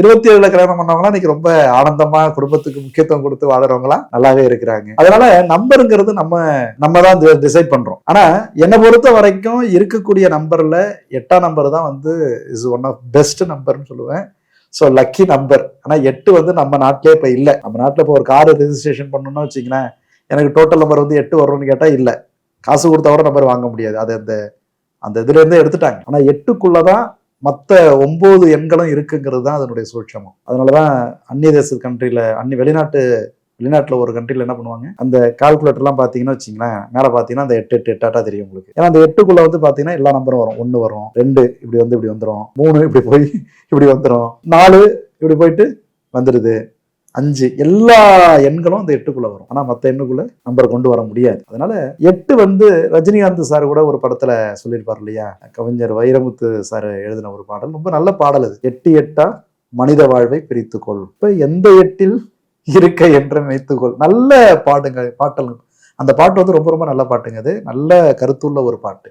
27ல கல்யாணம் பண்ணவங்களாம் இன்னைக்கு ரொம்ப ஆனந்தமா குடும்பத்துக்கு முக்கியத்துவம் கொடுத்து வாழறவங்களாம் நல்லாவே இருக்கிறாங்க. அதனால நம்பருங்கிறது நம்ம தான் டிசைட் பண்றோம். ஆனா என்னை பொறுத்த வரைக்கும் இருக்கக்கூடிய நம்பர்ல 8ஆம் நம்பர் தான் இஸ் ஒன் ஆஃப் பெஸ்ட் நம்பர்னு சொல்லுவேன். So lucky number. ஆனா 8 நம்ம நாட்டிலே இப்ப இல்ல. நம்ம நாட்டுல இப்போ ஒரு கார் ரெஜிஸ்ட்ரேஷன் பண்ணணும்னு வச்சுங்களேன், எனக்கு டோட்டல் நம்பர் 8 வரும்னு கேட்டா இல்ல. காசு கொடுத்தா கூட நம்பர் வாங்க முடியாது. அது அந்த இதுல இருந்தே எடுத்துட்டாங்க. ஆனா 8க்குள்ளதான் மற்ற 9 எண்களும் இருக்குங்கிறது தான் அதனுடைய சூட்சமம். அதனாலதான் அந்நிய தேச கண்ட்ரில வெளிநாட்டுல ஒரு கண்ட்ரில என்ன பண்ணுவாங்க, அந்த கால்குலேட்டர் எல்லாம் பாத்தீங்கன்னா வச்சுங்களேன், மேல பாத்தீங்கன்னா அந்த 8 8 தெரியும் உங்களுக்கு. ஏன்னா அந்த 8க்குள்ள பாத்தீங்கன்னா எல்லா நம்பரும் வரும். 1 வரும், 2 இப்படி வந்துரும், 3 இப்படி போய் இப்படி வந்துரும், 4 இப்படி போயிட்டு வந்துடுது, 5 எல்லா எண்களும் அந்த 8க்குள்ள வரும். ஆனா மத்த எண்ணுக்குள்ள நம்பர் கொண்டு வர முடியாது. அதனால 8 ரஜினிகாந்த் சார் கூட ஒரு படத்துல சொல்லியிருப்பார் இல்லையா, கவிஞர் வைரமுத்து சார் எழுதின ஒரு பாடல், ரொம்ப நல்ல பாடல் அது. 8 8 மனித வாழ்வை பிரித்துக்கொள், இப்ப எந்த 8ல் இருக்க என்று நினைத்துக்கொள். நல்ல பாட்டல். அந்த பாட்டு ரொம்ப ரொம்ப நல்ல பாட்டுங்க. அது நல்ல கருத்துள்ள ஒரு பாட்டு.